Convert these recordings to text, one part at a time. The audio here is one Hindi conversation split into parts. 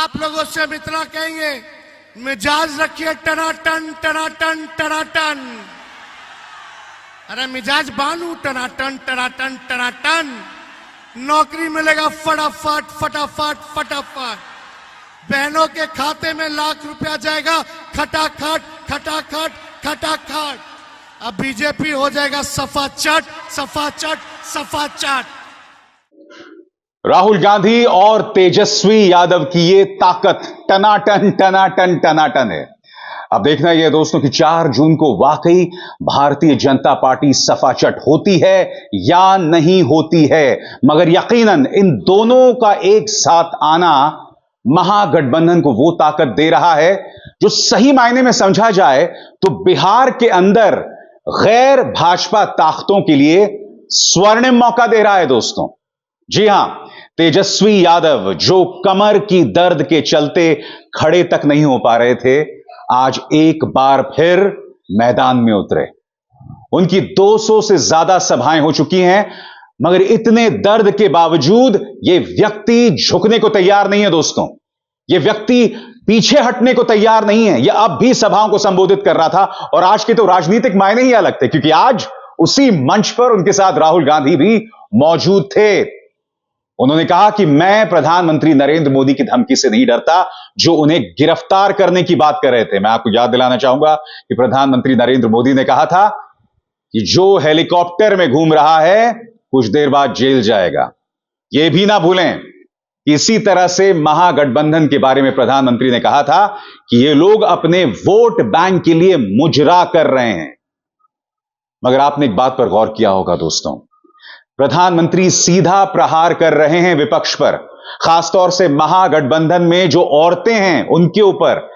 आप लोगों से हम इतना कहेंगे, मिजाज रखिए टनाटन टनाटन टनाटन। अरे मिजाज बानू टनाटन टनाटन टनाटन। नौकरी मिलेगा फटाफट फटाफट फटाफट। बहनों के खाते में लाख रुपया जाएगा खटाखट खटाखट खटाखट। अब बीजेपी हो जाएगा सफा चट सफा चट सफा चट। राहुल गांधी और तेजस्वी यादव की ये ताकत टनाटन टनाटन टनाटन है। अब देखना यह दोस्तों कि 4 जून को वाकई भारतीय जनता पार्टी सफाचट होती है या नहीं होती है। मगर यकीनन इन दोनों का एक साथ आना महागठबंधन को वो ताकत दे रहा है जो सही मायने में समझा जाए तो बिहार के अंदर गैर भाजपा ताकतों के लिए स्वर्णिम मौका दे रहा है दोस्तों। जी हां, तेजस्वी यादव जो कमर की दर्द के चलते खड़े तक नहीं हो पा रहे थे, आज एक बार फिर मैदान में उतरे। उनकी 200 से ज्यादा सभाएं हो चुकी हैं, मगर इतने दर्द के बावजूद यह व्यक्ति झुकने को तैयार नहीं है दोस्तों। यह व्यक्ति पीछे हटने को तैयार नहीं है। यह अब भी सभाओं को संबोधित कर रहा था और आज के तो राजनीतिक मायने ही अलग थे, क्योंकि आज उसी मंच पर उनके साथ राहुल गांधी भी मौजूद थे। उन्होंने कहा कि मैं प्रधानमंत्री नरेंद्र मोदी की धमकी से नहीं डरता, जो उन्हें गिरफ्तार करने की बात कर रहे थे। मैं आपको याद दिलाना चाहूंगा कि प्रधानमंत्री नरेंद्र मोदी ने कहा था कि जो हेलीकॉप्टर में घूम रहा है कुछ देर बाद जेल जाएगा। यह भी ना भूलें कि इसी तरह से महागठबंधन के बारे में प्रधानमंत्री ने कहा था कि ये लोग अपने वोट बैंक के लिए मुजरा कर रहे हैं। मगर आपने एक बात पर गौर किया होगा दोस्तों, प्रधानमंत्री सीधा प्रहार कर रहे हैं विपक्ष पर, खासतौर से महागठबंधन में जो औरतें हैं उनके ऊपर।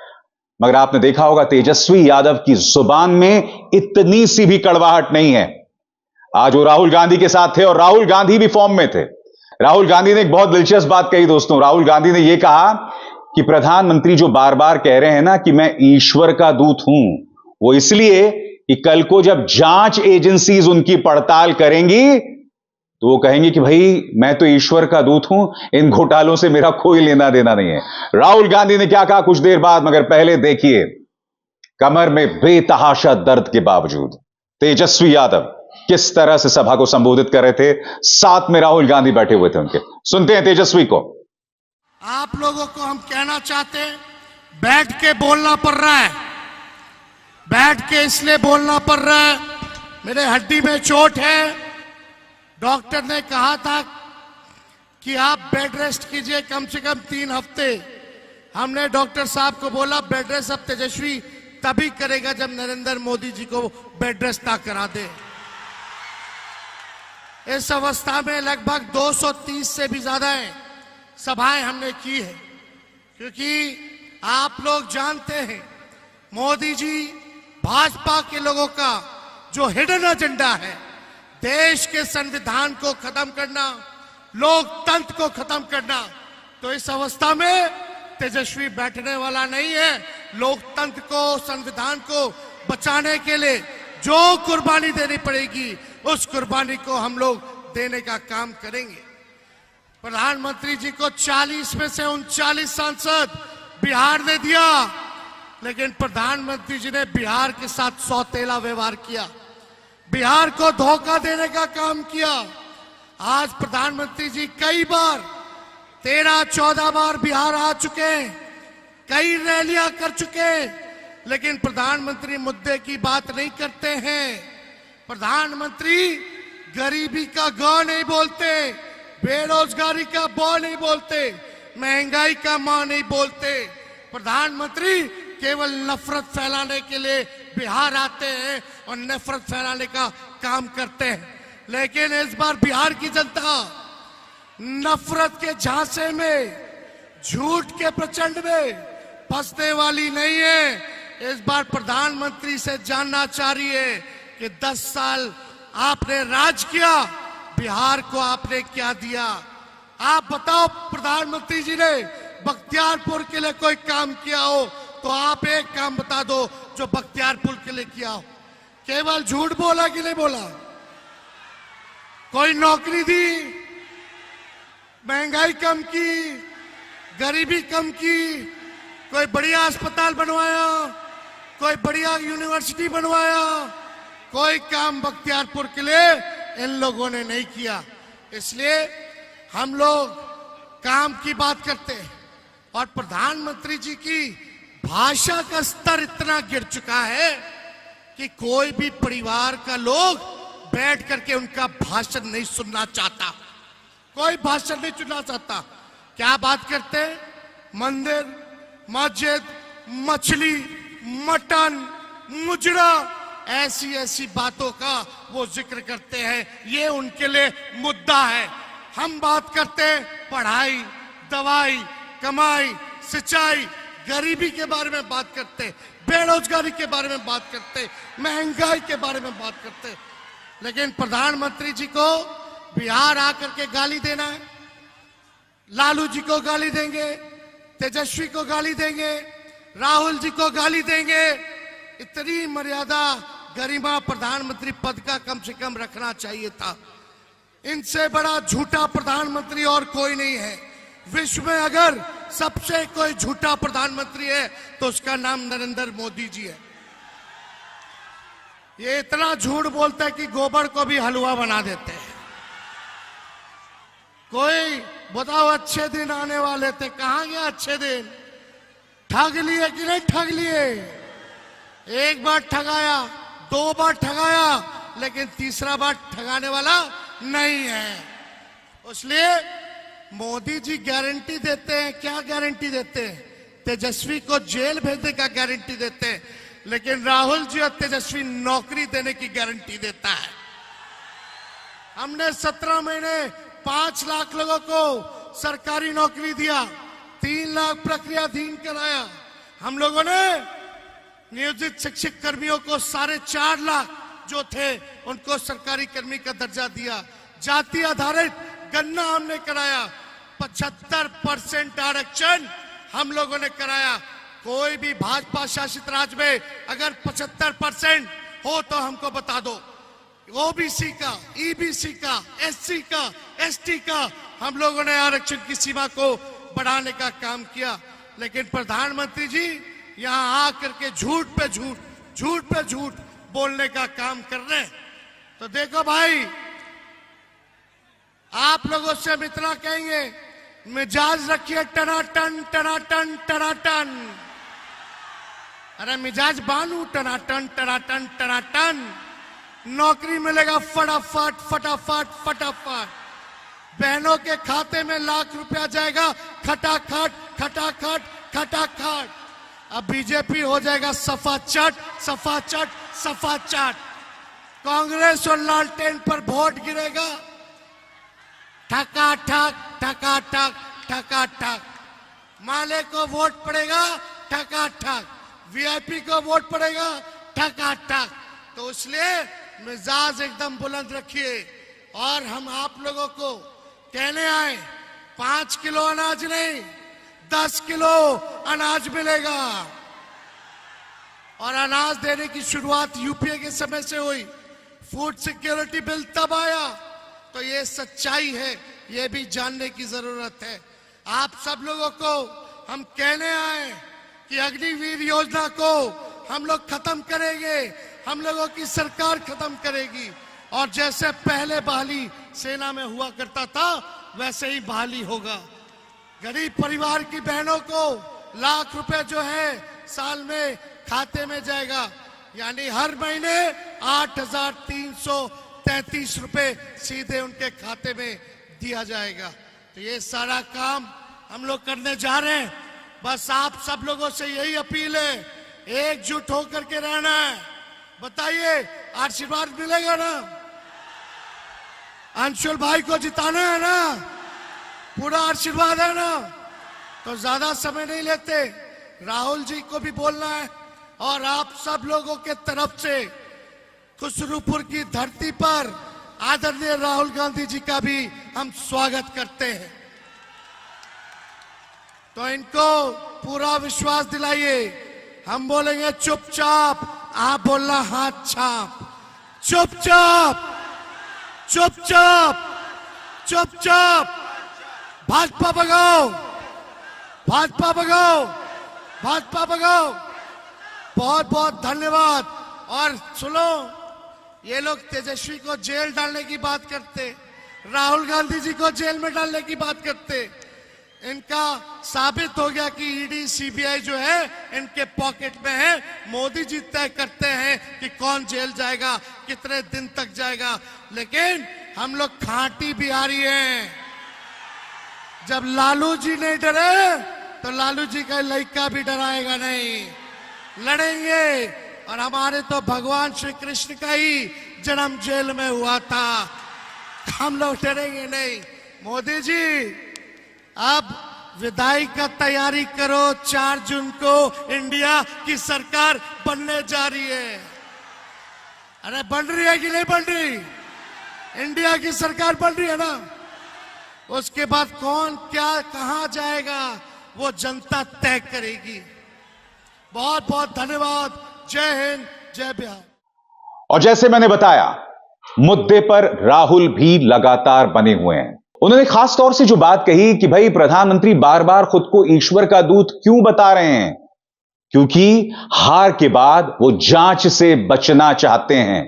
मगर आपने देखा होगा तेजस्वी यादव की जुबान में इतनी सी भी कड़वाहट नहीं है। आज वो राहुल गांधी के साथ थे और राहुल गांधी भी फॉर्म में थे। राहुल गांधी ने एक बहुत दिलचस्प बात कही दोस्तों। राहुल गांधी ने यह कहा कि प्रधानमंत्री जो बार बार कह रहे हैं ना कि मैं ईश्वर का दूत हूं, वो इसलिए कि कल को जब जांच एजेंसीज उनकी पड़ताल करेंगी तो वो कहेंगे कि भाई मैं तो ईश्वर का दूत हूं, इन घोटालों से मेरा कोई लेना देना नहीं है। राहुल गांधी ने क्या कहा कुछ देर बाद, मगर पहले देखिए कमर में बेतहाशा दर्द के बावजूद तेजस्वी यादव किस तरह से सभा को संबोधित कर रहे थे। साथ में राहुल गांधी बैठे हुए थे उनके। सुनते हैं तेजस्वी को। आप लोगों को हम कहना चाहते हैं, बैठ के बोलना पड़ रहा है, बैठ के इसलिए बोलना पड़ रहा है, मेरे हड्डी में चोट है। डॉक्टर ने कहा था कि आप बेड रेस्ट कीजिए कम से कम 3 हफ्ते। हमने डॉक्टर साहब को बोला बेड रेस्ट अब तेजस्वी तभी करेगा जब नरेंद्र मोदी जी को बेड रेस्ट ना करा दे। इस अवस्था में लगभग 230 से भी ज्यादा सभाएं हमने की है, क्योंकि आप लोग जानते हैं मोदी जी भाजपा के लोगों का जो हिडन एजेंडा है, देश के संविधान को खत्म करना, लोकतंत्र को खत्म करना। तो इस अवस्था में तेजस्वी बैठने वाला नहीं है। लोकतंत्र को, संविधान को बचाने के लिए जो कुर्बानी देनी पड़ेगी उस कुर्बानी को हम लोग देने का काम करेंगे। प्रधानमंत्री जी को 40 में से 39 सांसद बिहार ने दिया, लेकिन प्रधानमंत्री जी ने बिहार के साथ सौतेला व्यवहार किया, बिहार को धोखा देने का काम किया। आज प्रधानमंत्री जी कई बार 13-14 बार बिहार आ चुके हैं, कई रैलियां कर चुके हैं, लेकिन प्रधानमंत्री मुद्दे की बात नहीं करते हैं। प्रधानमंत्री गरीबी का ग नहीं बोलते, बेरोजगारी का ब नहीं बोलते, महंगाई का म नहीं बोलते। प्रधानमंत्री केवल नफरत फैलाने के लिए बिहार आते हैं और नफरत फैलाने का काम करते हैं। लेकिन इस बार बिहार की जनता नफरत के झांसे में, झूठ के प्रचंड में फंसने वाली नहीं है। इस बार प्रधानमंत्री से जानना चाह रही है कि 10 साल आपने राज किया, बिहार को आपने क्या दिया। आप बताओ, प्रधानमंत्री जी ने बख्तियारपुर के लिए कोई काम किया हो तो आप एक काम बता दो जो बख्तियारपुर के लिए किया हो। केवल झूठ बोला कि नहीं बोला? कोई नौकरी दी, महंगाई कम की, गरीबी कम की, कोई बढ़िया अस्पताल बनवाया, कोई बढ़िया यूनिवर्सिटी बनवाया, कोई काम बख्तियारपुर के लिए इन लोगों ने नहीं किया। इसलिए हम लोग काम की बात करते हैं और प्रधानमंत्री जी की भाषा का स्तर इतना गिर चुका है कि कोई भी परिवार का लोग बैठ करके उनका भाषण नहीं सुनना चाहता, कोई भाषण नहीं सुनना चाहता। क्या बात करते हैं? मंदिर, मस्जिद, मछली, मटन, मुजरा, ऐसी ऐसी बातों का वो जिक्र करते हैं, ये उनके लिए मुद्दा है। हम बात करते हैं पढ़ाई, दवाई, कमाई, सिंचाई, गरीबी के बारे में बात करते, बेरोजगारी के बारे में बात करते, महंगाई के बारे में बात करते। लेकिन प्रधानमंत्री जी को बिहार आकर के गाली देना है, लालू जी को गाली देंगे, तेजस्वी को गाली देंगे, राहुल जी को गाली देंगे। इतनी मर्यादा, गरिमा प्रधानमंत्री पद का कम से कम रखना चाहिए था। इनसे बड़ा झूठा प्रधानमंत्री और कोई नहीं है। विश्व में अगर सबसे कोई झूठा प्रधानमंत्री है तो उसका नाम नरेंद्र मोदी जी है। ये इतना झूठ बोलता है कि गोबर को भी हलवा बना देते हैं। कोई बताओ अच्छे दिन आने वाले थे, कहां गया अच्छे दिन? ठग लिए कि नहीं ठग लिए? एक बार ठगाया, दो बार ठगाया, लेकिन तीसरा बार ठगाने वाला नहीं है। इसलिए मोदी जी गारंटी देते हैं, क्या गारंटी देते हैं? तेजस्वी को जेल भेजने का गारंटी देते हैं, लेकिन राहुल जी और तेजस्वी नौकरी देने की गारंटी देता है। हमने 17 महीने 5 लाख लोगों को सरकारी नौकरी दिया, 3 लाख प्रक्रियाधीन कराया। हम लोगों ने नियोजित शिक्षक कर्मियों को 4.5 लाख जो थे उनको सरकारी कर्मी का दर्जा दिया। जाति आधारित गणना हमने कराया, 75% आरक्षण हम लोगों ने कराया। कोई भी भाजपा शासित राज्य में अगर 75% हो तो हमको बता दो। ओबीसी का, ईबीसी का, एससी का, एसटी का हम लोगों ने आरक्षण की सीमा को बढ़ाने का काम किया। लेकिन प्रधानमंत्री जी यहां आकर के झूठ पे झूठ, झूठ पे झूठ बोलने का काम कर रहे हैं। तो देखो भाई, आप लोगों से हम इतना कहेंगे, मिजाज रखिए टनाटन टनाटन टनाटन। अरे मिजाज बानू टनाटन टनाटन टनाटन। नौकरी मिलेगा फटाफट फटाफट फटाफट। बहनों के खाते में लाख रुपया जाएगा खटाखट खटाखट खटाखट। अब बीजेपी हो जाएगा सफा चट सफा चट सफा चट। कांग्रेस और लालटेन पर वोट गिरेगा ठका ठक ठका ठक ठका ठक। माले को वोट पड़ेगा ठका ठक, वीआईपी को वोट पड़ेगा ठका ठक। तो इसलिए मिजाज एकदम बुलंद रखिए। और हम आप लोगों को कहने आए, 5 किलो अनाज नहीं 10 किलो अनाज मिलेगा। और अनाज देने की शुरुआत यूपीए के समय से हुई। फूड सिक्योरिटी बिल तब आया। तो ये सच्चाई है, ये भी जानने की जरूरत है। आप सब लोगों को हम कहने आए कि अग्निवीर योजना को हम लोग खत्म करेंगे, हम लोगों की सरकार खत्म करेगी। और जैसे पहले बहाली सेना में हुआ करता था वैसे ही बहाली होगा। गरीब परिवार की बहनों को लाख रुपए जो है साल में खाते में जाएगा, यानी हर महीने 8,333 रुपए सीधे उनके खाते में दिया जाएगा। तो ये सारा काम हम लोग करने जा रहे हैं। बस आप सब लोगों से यही अपील है, एकजुट होकर के रहना है। बताइए, आशीर्वाद मिलेगा ना? अंशुल भाई को जिताना है ना? पूरा आशीर्वाद है ना? तो ज्यादा समय नहीं लेते, राहुल जी को भी बोलना है। और आप सब लोगों के तरफ से खुसरूपुर की धरती पर आदरणीय राहुल गांधी जी का भी हम स्वागत करते हैं। तो इनको पूरा विश्वास दिलाइए। हम बोलेंगे चुपचाप, आप बोलना हाथ छाप। चुपचाप चुपचाप चुपचाप। भाजपा भगाओ, भाजपा भगाओ, भाजपा भगाओ। बहुत बहुत धन्यवाद। और सुनो, ये लोग तेजस्वी को जेल डालने की बात करते, राहुल गांधी जी को जेल में डालने की बात करते। इनका साबित हो गया कि ईडी सीबीआई जो है इनके पॉकेट में है। मोदी जी तय करते हैं कि कौन जेल जाएगा, कितने दिन तक जाएगा। लेकिन हम लोग खांटी बिहारी हैं। जब लालू जी नहीं डरे तो लालू जी का लड़का भी डराएगा नहीं। लड़ेंगे। और हमारे तो भगवान श्री कृष्ण का ही जन्म जेल में हुआ था। हम लोग डरेंगे नहीं। मोदी जी अब विदाई का तैयारी करो। 4 जून को इंडिया की सरकार बनने जा रही है। अरे बन रही है कि नहीं बन रही? इंडिया की सरकार बन रही है ना। उसके बाद कौन क्या कहां जाएगा वो जनता तय करेगी। बहुत बहुत धन्यवाद। जय हिंद, जय बिहार। और जैसे मैंने बताया, मुद्दे पर राहुल भी लगातार बने हुए हैं। उन्होंने खास तौर से जो बात कही कि भाई प्रधानमंत्री बार बार खुद को ईश्वर का दूत क्यों बता रहे हैं, क्योंकि हार के बाद वो जांच से बचना चाहते हैं।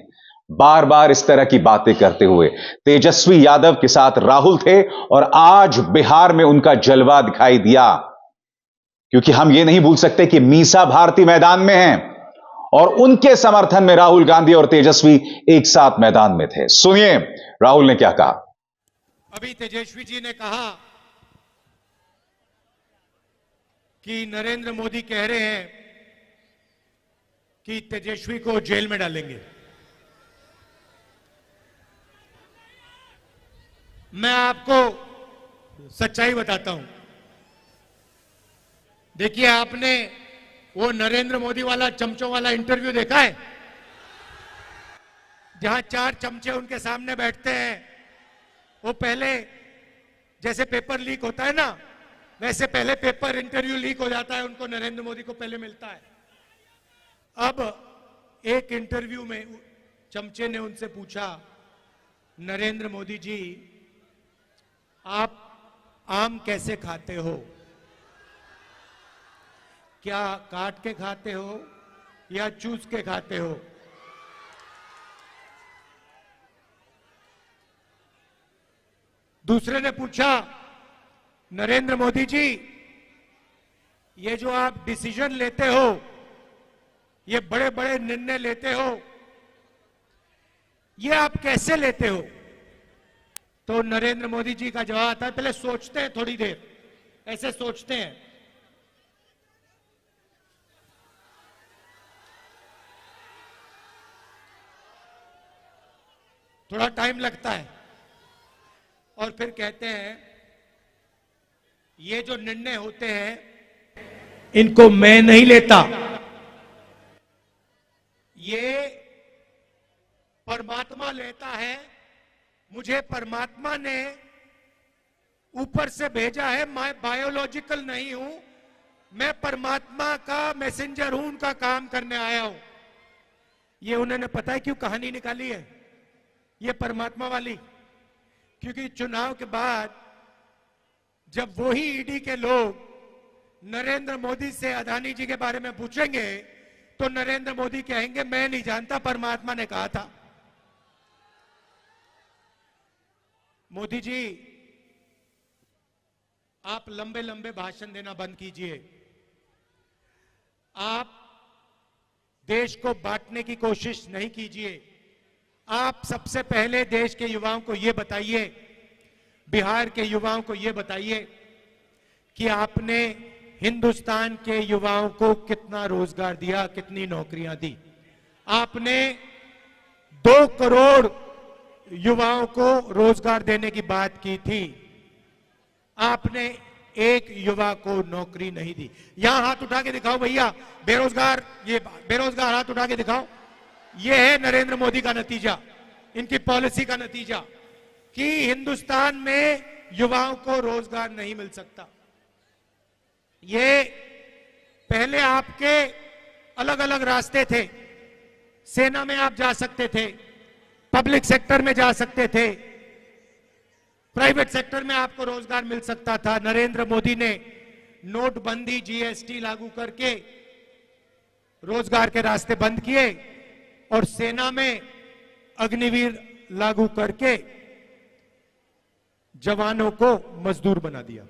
बार बार इस तरह की बातें करते हुए तेजस्वी यादव के साथ राहुल थे और आज बिहार में उनका जलवा दिखाई दिया। क्योंकि हम ये नहीं भूल सकते कि मीसा भारती मैदान में हैं और उनके समर्थन में राहुल गांधी और तेजस्वी एक साथ मैदान में थे। सुनिए राहुल ने क्या कहा। अभी तेजस्वी जी ने कहा कि नरेंद्र मोदी कह रहे हैं कि तेजस्वी को जेल में डालेंगे। मैं आपको सच्चाई बताता हूं। देखिए, आपने वो नरेंद्र मोदी वाला चमचों वाला इंटरव्यू देखा है, जहां 4 चमचे उनके सामने बैठते हैं। वो पहले जैसे पेपर लीक होता है ना, वैसे पहले पेपर इंटरव्यू लीक हो जाता है, उनको नरेंद्र मोदी को पहले मिलता है। अब एक इंटरव्यू में चमचे ने उनसे पूछा, नरेंद्र मोदी जी आप आम कैसे खाते हो? क्या काट के खाते हो या चूस के खाते हो? दूसरे ने पूछा, नरेंद्र मोदी जी ये जो आप डिसीजन लेते हो, ये बड़े बड़े निर्णय लेते हो, ये आप कैसे लेते हो? तो नरेंद्र मोदी जी का जवाब आता है, पहले सोचते हैं थोड़ी देर, ऐसे सोचते हैं। थोड़ा टाइम लगता है और फिर कहते हैं, ये जो निर्णय होते हैं इनको मैं नहीं लेता, ये परमात्मा लेता है। मुझे परमात्मा ने ऊपर से भेजा है, मैं बायोलॉजिकल नहीं हूं, मैं परमात्मा का मैसेंजर हूं, उनका काम करने आया हूं। ये उन्होंने पता है क्यों कहानी निकाली है, ये परमात्मा वाली? क्योंकि चुनाव के बाद जब वही ईडी के लोग नरेंद्र मोदी से अदानी जी के बारे में पूछेंगे तो नरेंद्र मोदी कहेंगे मैं नहीं जानता, परमात्मा ने कहा था। मोदी जी आप लंबे लंबे भाषण देना बंद कीजिए। आप देश को बांटने की कोशिश नहीं कीजिए। आप सबसे पहले देश के युवाओं को यह बताइए, बिहार के युवाओं को यह बताइए कि आपने हिंदुस्तान के युवाओं को कितना रोजगार दिया, कितनी नौकरियां दी। आपने 2 करोड़ युवाओं को रोजगार देने की बात की थी, आपने एक युवा को नौकरी नहीं दी। यहां हाथ उठा के दिखाओ भैया, बेरोजगार, ये बेरोजगार हाथ उठा के दिखाओ। ये है नरेंद्र मोदी का नतीजा, इनकी पॉलिसी का नतीजा कि हिंदुस्तान में युवाओं को रोजगार नहीं मिल सकता। ये पहले आपके अलग अलग रास्ते थे, सेना में आप जा सकते थे, पब्लिक सेक्टर में जा सकते थे, प्राइवेट सेक्टर में आपको रोजगार मिल सकता था। नरेंद्र मोदी ने नोटबंदी, जीएसटी लागू करके रोजगार के रास्ते बंद किए और सेना में अग्निवीर लागू करके जवानों को मजदूर बना दिया।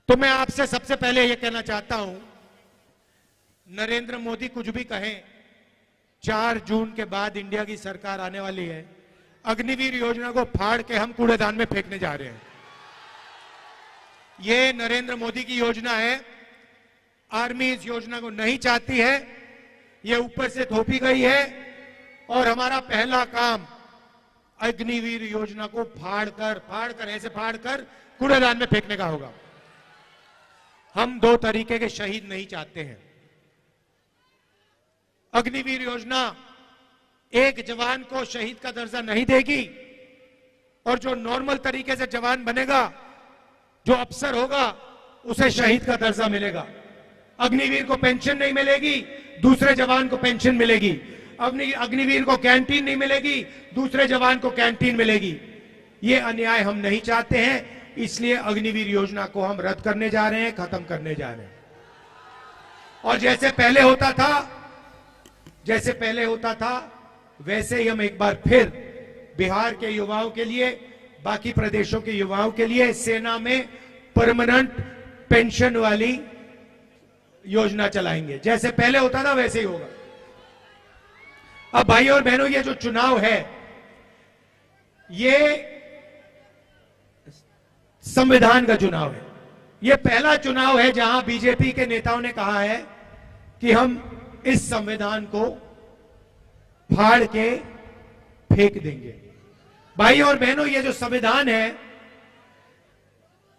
तो मैं आपसे सबसे पहले यह कहना चाहता हूं, नरेंद्र मोदी कुछ भी कहें, 4 जून के बाद इंडिया की सरकार आने वाली है। अग्निवीर योजना को फाड़ के हम कूड़ेदान में फेंकने जा रहे हैं। यह नरेंद्र मोदी की योजना है। आर्मी इस योजना को नहीं चाहती है, यह ऊपर से थोपी गई है और हमारा पहला काम अग्निवीर योजना को फाड़ कर कूड़ेदान में फेंकने का होगा। हम 2 तरीके के शहीद नहीं चाहते हैं। अग्निवीर योजना एक जवान को शहीद का दर्जा नहीं देगी और जो नॉर्मल तरीके से जवान बनेगा, जो अफसर होगा, उसे शहीद का दर्जा मिलेगा। अग्निवीर को पेंशन नहीं मिलेगी, दूसरे जवान को पेंशन मिलेगी। अग्निवीर को कैंटीन नहीं मिलेगी, दूसरे जवान को कैंटीन मिलेगी। यह अन्याय हम नहीं चाहते हैं, इसलिए अग्निवीर योजना को हम रद्द करने जा रहे हैं, खत्म करने जा रहे हैं। और जैसे पहले होता था वैसे ही हम एक बार फिर बिहार के युवाओं के लिए, बाकी प्रदेशों के युवाओं के लिए सेना में परमानेंट पेंशन वाली योजना चलाएंगे। जैसे पहले होता था वैसे ही होगा। अब भाई और बहनों, ये जो चुनाव है, ये संविधान का चुनाव है। ये पहला चुनाव है जहां बीजेपी के नेताओं ने कहा है कि हम इस संविधान को फाड़ के फेंक देंगे। भाई और बहनों, ये जो संविधान है,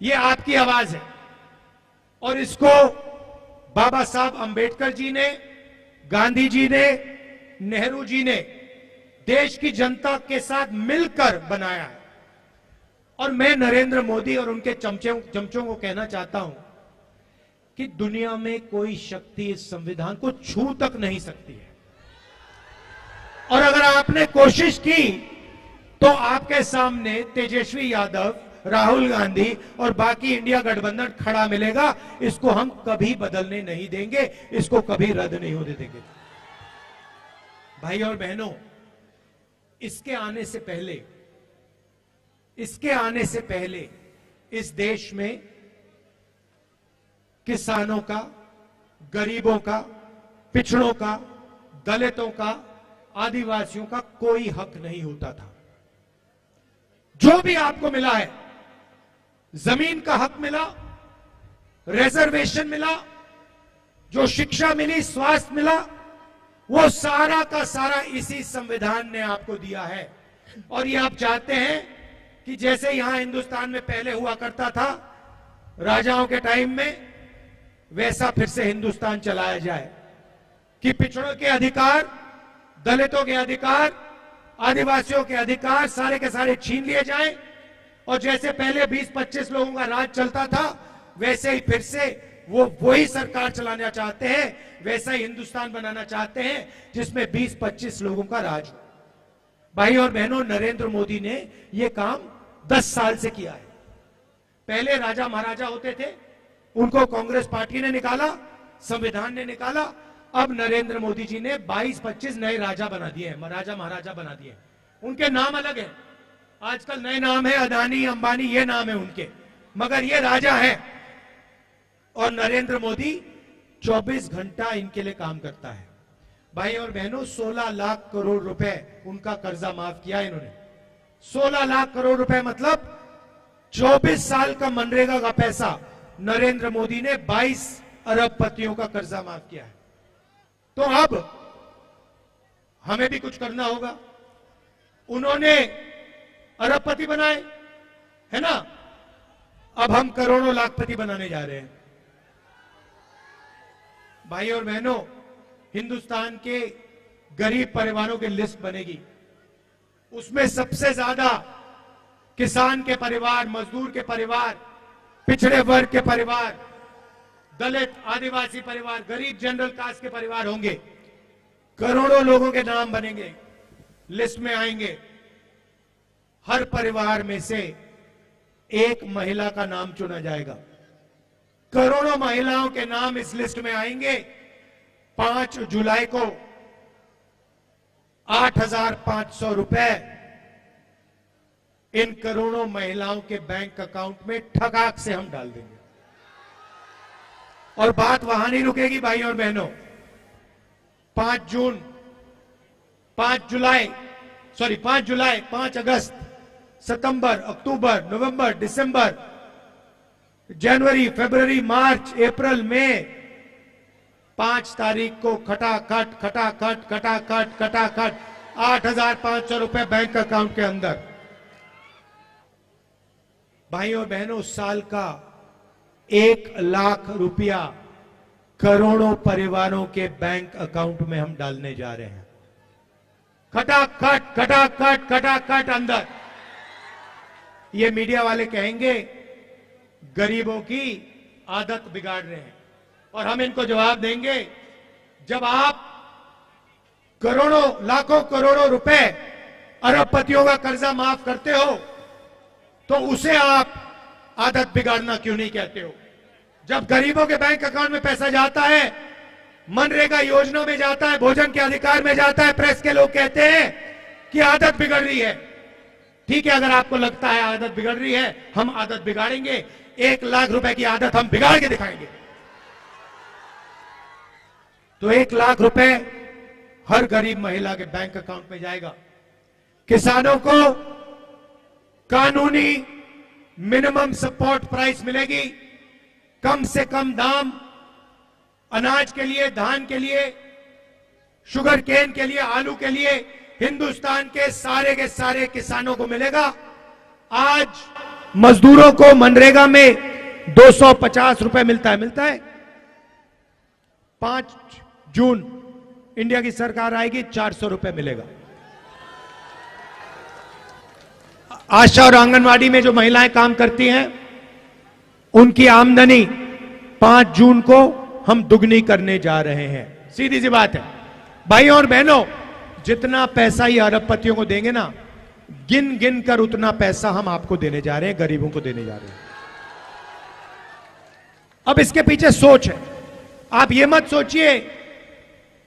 ये आपकी आवाज है और इसको बाबा साहब अंबेडकर जी ने, गांधी जी ने, नेहरू जी ने देश की जनता के साथ मिलकर बनाया है। और मैं नरेंद्र मोदी और उनके चमचों को कहना चाहता हूं कि दुनिया में कोई शक्ति इस संविधान को छू तक नहीं सकती है। और अगर आपने कोशिश की तो आपके सामने तेजस्वी यादव, राहुल गांधी और बाकी इंडिया गठबंधन खड़ा मिलेगा। इसको हम कभी बदलने नहीं देंगे, इसको कभी रद्द नहीं होने देंगे। भाई और बहनों, इसके आने से पहले इस देश में किसानों का, गरीबों का, पिछड़ों का, दलितों का, आदिवासियों का कोई हक नहीं होता था। जो भी आपको मिला है, जमीन का हक मिला, रिजर्वेशन मिला, जो शिक्षा मिली, स्वास्थ्य मिला, वो सारा का सारा इसी संविधान ने आपको दिया है। और ये आप चाहते हैं कि जैसे यहां हिंदुस्तान में पहले हुआ करता था राजाओं के टाइम में, वैसा फिर से हिंदुस्तान चलाया जाए कि पिछड़ों के अधिकार, दलितों के अधिकार, आदिवासियों के अधिकार सारे के सारे छीन लिए जाएं। और जैसे पहले 20-25 लोगों का राज चलता था, वैसे ही फिर से वही सरकार चलाना चाहते हैं, वैसा ही हिंदुस्तान बनाना चाहते हैं जिसमें 20-25 लोगों का राज हो। भाई और बहनों, नरेंद्र मोदी ने यह काम 10 साल से किया है। पहले राजा महाराजा होते थे, उनको कांग्रेस पार्टी ने निकाला, संविधान ने निकाला। अब नरेंद्र मोदी जी ने 22-25 नए राजा बना दिए हैं, राजा महाराजा बना दिए हैं। उनके नाम अलग है, आजकल नए नाम है, अदानी, अंबानी, ये नाम है उनके, मगर ये राजा है। और नरेंद्र मोदी 24 घंटा इनके लिए काम करता है। भाई और बहनों, 16 लाख करोड़ रुपए उनका कर्जा माफ किया इन्होंने। 16 लाख करोड़ रुपए मतलब 24 साल का मनरेगा का पैसा नरेंद्र मोदी ने 22 अरबपतियों का कर्जा माफ किया है। तो अब हमें भी कुछ करना होगा। उन्होंने अरबपति बनाए, है ना, अब हम करोड़ों लाखपति बनाने जा रहे हैं। भाई और बहनों, हिंदुस्तान के गरीब परिवारों की लिस्ट बनेगी, उसमें सबसे ज्यादा किसान के परिवार, मजदूर के परिवार, पिछड़े वर्ग के परिवार, दलित, आदिवासी परिवार, गरीब जनरल कास्ट के परिवार होंगे। करोड़ों लोगों के नाम बनेंगे, लिस्ट में आएंगे। हर परिवार में से एक महिला का नाम चुना जाएगा। करोड़ों महिलाओं के नाम इस लिस्ट में आएंगे। 5 जुलाई को 8,500 रुपए इन करोड़ों महिलाओं के बैंक अकाउंट में ठगाक से हम डाल देंगे। और बात वहां नहीं रुकेगी भाई और बहनों। 5 जुलाई, 5 अगस्त, सितंबर, अक्टूबर, नवंबर, दिसंबर, जनवरी, फरवरी, मार्च, अप्रैल, मई, 5 तारीख को खटाखट 8,500 रुपए बैंक अकाउंट के अंदर। भाइयों और बहनों, साल का 1 लाख रुपया करोड़ों परिवारों के बैंक अकाउंट में हम डालने जा रहे हैं। खटाखट अंदर। ये मीडिया वाले कहेंगे गरीबों की आदत बिगाड़ रहे हैं, और हम इनको जवाब देंगे, जब आप करोड़ों, लाखों करोड़ों रुपए अरबपतियों का कर्जा माफ करते हो, तो उसे आप आदत बिगाड़ना क्यों नहीं कहते हो? जब गरीबों के बैंक अकाउंट में पैसा जाता है, मनरेगा योजना में जाता है, भोजन के अधिकार में जाता है, प्रेस के लोग कहते हैं कि आदत बिगड़ रही है। ठीक है, अगर आपको लगता है आदत बिगड़ रही है, हम आदत बिगाड़ेंगे। 1 लाख रुपए की आदत हम बिगाड़ के दिखाएंगे। तो 1 लाख रुपए हर गरीब महिला के बैंक अकाउंट में जाएगा। किसानों को कानूनी मिनिमम सपोर्ट प्राइस मिलेगी, कम से कम दाम अनाज के लिए, धान के लिए, शुगर केन के लिए, आलू के लिए हिंदुस्तान के सारे किसानों को मिलेगा। आज मजदूरों को मनरेगा में 250 रुपए मिलता है। 5 जून इंडिया की सरकार आएगी, 400 रुपए मिलेगा। आशा और आंगनवाड़ी में जो महिलाएं काम करती हैं, उनकी आमदनी 5 जून को हम दुगनी करने जा रहे हैं। सीधी सी बात है भाइयों और बहनों, जितना पैसा ये अरबपतियों को देंगे ना, गिन गिन कर उतना पैसा हम आपको देने जा रहे हैं, गरीबों को देने जा रहे हैं। अब इसके पीछे सोच है। आप ये मत सोचिए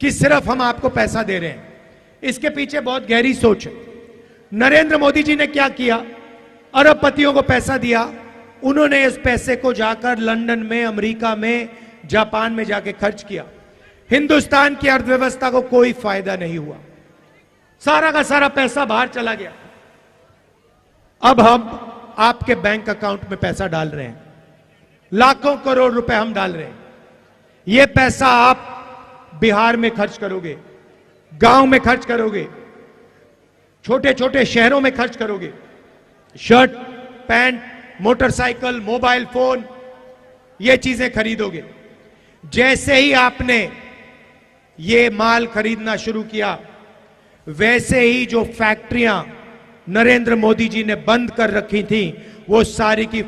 कि सिर्फ हम आपको पैसा दे रहे हैं, इसके पीछे बहुत गहरी सोच है। नरेंद्र मोदी जी ने क्या किया? अरबपतियों को पैसा दिया, उन्होंने इस पैसे को जाकर लंदन में, अमेरिका में, जापान में जाके खर्च किया। हिंदुस्तान की अर्थव्यवस्था को कोई फायदा नहीं हुआ, सारा का सारा पैसा बाहर चला गया। अब हम आपके बैंक अकाउंट में पैसा डाल रहे हैं, लाखों करोड़ रुपए हम डाल रहे हैं। यह पैसा आप बिहार में खर्च करोगे, गांव में खर्च करोगे, छोटे छोटे शहरों में खर्च करोगे, shirt, pant, motorcycle, mobile phone, ये चीजें खरीदोगे। जैसे ही आपने ये माल खरीदना शुरू किया, वैसे ही जो फैक्ट्रियां नरेंद्र मोदी जी ने बंद कर रखी थी, वो सारी की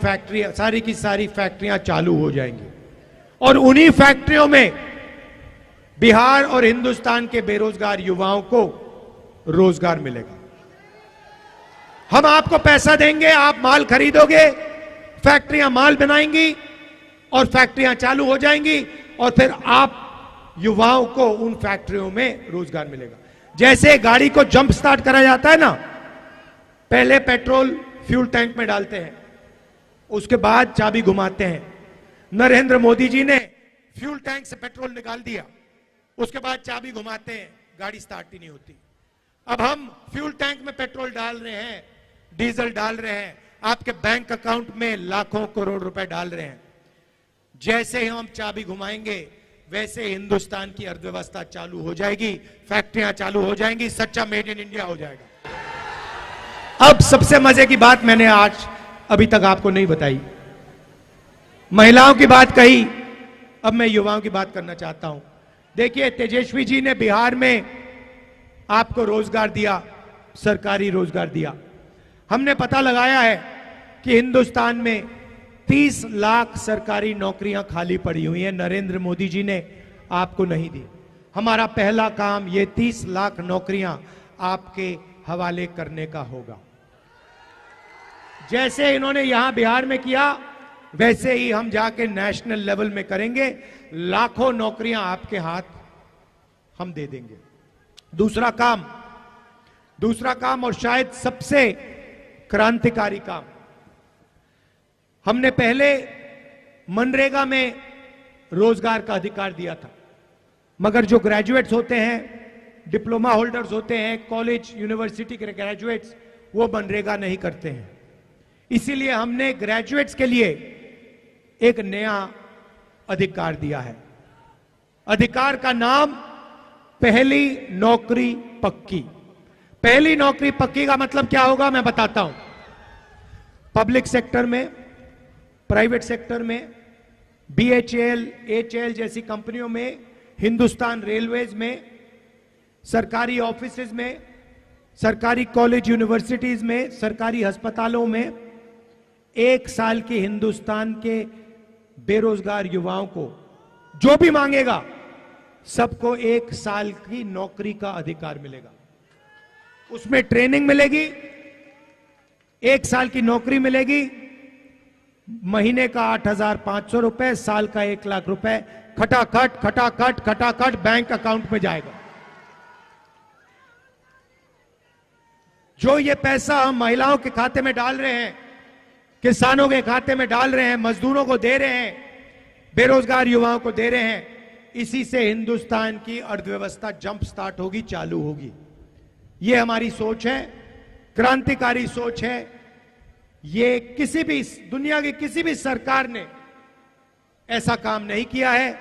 सारी फैक्ट्रियां चालू हो जाएंगी। और उन्हीं फैक्ट्रियों में बिहार और हिंदुस्तान के बेरोजगार युवाओं को रोजगार मिलेगा। हम आपको पैसा देंगे, आप माल खरीदोगे, फैक्ट्रियां माल बनाएंगी और फैक्ट्रियां चालू हो जाएंगी, और फिर आप युवाओं को उन फैक्ट्रियों में रोजगार मिलेगा। जैसे गाड़ी को जंप स्टार्ट करा जाता है ना, पहले पेट्रोल फ्यूल टैंक में डालते हैं, उसके बाद चाबी घुमाते हैं। नरेंद्र मोदी जी ने फ्यूल टैंक से पेट्रोल निकाल दिया, उसके बाद चाबी घुमाते हैं, गाड़ी स्टार्ट ही नहीं होती। अब हम फ्यूल टैंक में पेट्रोल डाल रहे हैं, डीजल डाल रहे हैं, आपके बैंक अकाउंट में लाखों करोड़ रुपए डाल रहे हैं। जैसे ही हम चाबी घुमाएंगे, वैसे हिंदुस्तान की अर्थव्यवस्था चालू हो जाएगी, फैक्ट्रियां चालू हो जाएंगी, सच्चा मेड इन इंडिया हो जाएगा। अब सबसे मजे की बात मैंने आज अभी तक आपको नहीं बताई। महिलाओं की बात कही, अब मैं युवाओं की बात करना चाहता हूं। देखिए, तेजस्वी जी ने बिहार में आपको रोजगार दिया, सरकारी रोजगार दिया। हमने पता लगाया है कि हिंदुस्तान में 30 लाख सरकारी नौकरियां खाली पड़ी हुई हैं, नरेंद्र मोदी जी ने आपको नहीं दी। हमारा पहला काम ये 30 लाख नौकरियां आपके हवाले करने का होगा। जैसे इन्होंने यहां बिहार में किया, वैसे ही हम जाके नेशनल लेवल में करेंगे, लाखों नौकरियां आपके हाथ हम दे देंगे। दूसरा काम और शायद सबसे क्रांतिकारी काम, हमने पहले मनरेगा में रोजगार का अधिकार दिया था, मगर जो ग्रेजुएट्स होते हैं, डिप्लोमा होल्डर्स होते हैं, कॉलेज यूनिवर्सिटी के ग्रेजुएट्स, वो मनरेगा नहीं करते हैं। इसीलिए हमने ग्रेजुएट्स के लिए एक नया अधिकार दिया है। अधिकार का नाम पहली नौकरी पक्की। पहली नौकरी पक्की का मतलब क्या होगा मैं बताता हूं। पब्लिक सेक्टर में, प्राइवेट सेक्टर में, BHEL, HAL जैसी कंपनियों में, हिंदुस्तान रेलवेज में, सरकारी ऑफिसेज में, सरकारी कॉलेज यूनिवर्सिटीज में, सरकारी अस्पतालों में 1 साल के हिंदुस्तान के बेरोजगार युवाओं को जो भी मांगेगा सबको 1 साल की नौकरी का अधिकार मिलेगा। उसमें ट्रेनिंग मिलेगी, 1 साल की नौकरी मिलेगी, महीने का 8,500 रुपए, साल का 1 लाख रुपए खटाखट बैंक अकाउंट में जाएगा। जो ये पैसा हम महिलाओं के खाते में डाल रहे हैं, किसानों के खाते में डाल रहे हैं, मजदूरों को दे रहे हैं, बेरोजगार युवाओं को दे रहे हैं, इसी से हिंदुस्तान की अर्थव्यवस्था जंप स्टार्ट होगी, चालू होगी। ये हमारी सोच है, क्रांतिकारी सोच है। ये किसी भी दुनिया की किसी भी सरकार ने ऐसा काम नहीं किया है।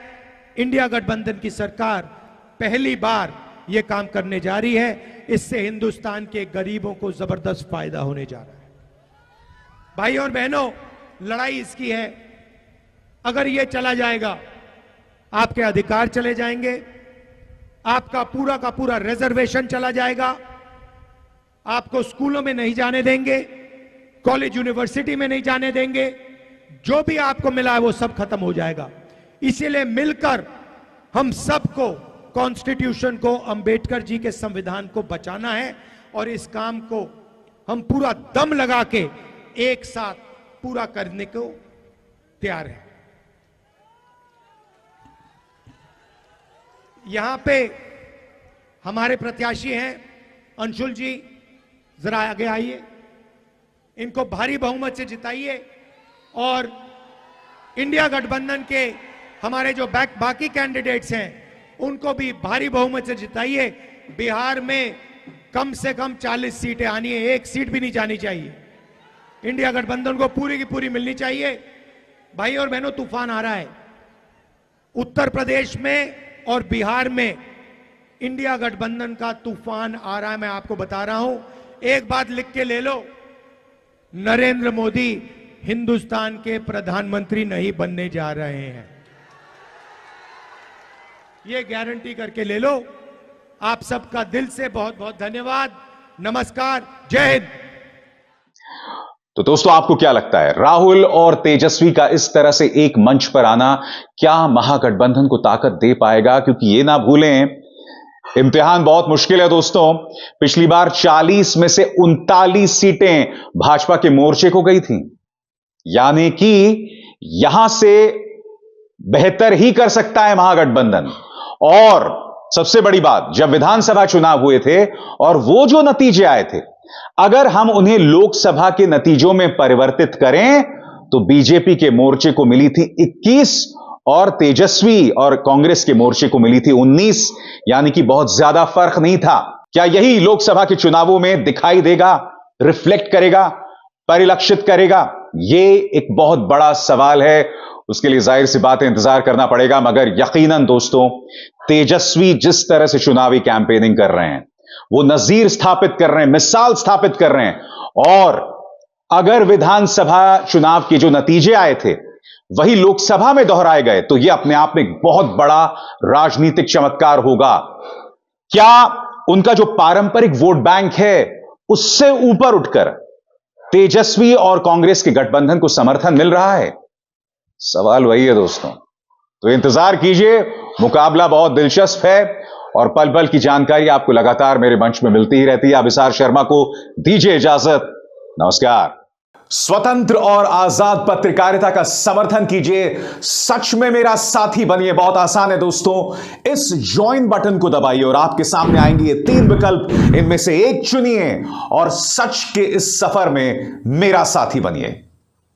इंडिया गठबंधन की सरकार पहली बार यह काम करने जा रही है। इससे हिंदुस्तान के गरीबों को जबरदस्त फायदा होने जा रहा है। भाई और बहनों, लड़ाई इसकी है। अगर यह चला जाएगा, आपके अधिकार चले जाएंगे, आपका पूरा का पूरा रिजर्वेशन चला जाएगा, आपको स्कूलों में नहीं जाने देंगे, कॉलेज यूनिवर्सिटी में नहीं जाने देंगे, जो भी आपको मिला है वो सब खत्म हो जाएगा। इसीलिए मिलकर हम सबको कॉन्स्टिट्यूशन को, अंबेडकर जी के संविधान को बचाना है और इस काम को हम पूरा दम लगा के एक साथ पूरा करने को तैयार हैं। यहां पे हमारे प्रत्याशी हैं, अंशुल जी, जरा आगे आइए, इनको भारी बहुमत से जिताइए और इंडिया गठबंधन के हमारे जो बाकी कैंडिडेट्स हैं उनको भी भारी बहुमत से जिताइए। बिहार में कम से कम 40 सीटें आनी है, 1 सीट भी नहीं जानी चाहिए। इंडिया गठबंधन को पूरी की पूरी मिलनी चाहिए। भाई और बहनों, तूफान आ रहा है उत्तर प्रदेश में और बिहार में। इंडिया गठबंधन का तूफान आ रहा है, मैं आपको बता रहा हूं। एक बात लिख के ले लो, नरेंद्र मोदी हिंदुस्तान के प्रधानमंत्री नहीं बनने जा रहे हैं, ये गारंटी करके ले लो। आप सबका दिल से बहुत बहुत धन्यवाद। नमस्कार, जय हिंद। तो दोस्तों, आपको क्या लगता है, राहुल और तेजस्वी का इस तरह से एक मंच पर आना क्या महागठबंधन को ताकत दे पाएगा? क्योंकि ये ना भूलें, इम्तिहान बहुत मुश्किल है दोस्तों। पिछली बार 40 में से 39 सीटें भाजपा के मोर्चे को गई थीं, यानी कि यहां से बेहतर ही कर सकता है महागठबंधन। और सबसे बड़ी बात, जब विधानसभा चुनाव हुए थे और वो जो नतीजे आए थे, अगर हम उन्हें लोकसभा के नतीजों में परिवर्तित करें तो बीजेपी के मोर्चे को मिली थी 21 और तेजस्वी और कांग्रेस के मोर्चे को मिली थी 19, यानी कि बहुत ज्यादा फर्क नहीं था। क्या यही लोकसभा के चुनावों में दिखाई देगा, रिफ्लेक्ट करेगा, परिलक्षित करेगा? यह एक बहुत बड़ा सवाल है। उसके लिए जाहिर सी बात है, इंतजार करना पड़ेगा। मगर यकीनन दोस्तों, तेजस्वी जिस तरह से चुनावी कैंपेनिंग कर रहे हैं, वो नजीर स्थापित कर रहे हैं, मिसाल स्थापित कर रहे हैं। और अगर विधानसभा चुनाव के जो नतीजे आए थे वही लोकसभा में दोहराए गए तो यह अपने आप में एक बहुत बड़ा राजनीतिक चमत्कार होगा। क्या उनका जो पारंपरिक वोट बैंक है उससे ऊपर उठकर तेजस्वी और कांग्रेस के गठबंधन को समर्थन मिल रहा है? सवाल वही है दोस्तों। तो इंतजार कीजिए, मुकाबला बहुत दिलचस्प है और पल पल की जानकारी आपको लगातार मेरे मंच में मिलती ही रहती है। अभिसार शर्मा को दीजिए इजाजत। नमस्कार। स्वतंत्र और आजाद पत्रकारिता का समर्थन कीजिए, सच में मेरा साथी बनिए। बहुत आसान है दोस्तों, इस ज्वाइन बटन को दबाइए और आपके सामने आएंगे ये 3 विकल्प, इनमें से एक चुनिए और सच के इस सफर में मेरा साथी बनिए।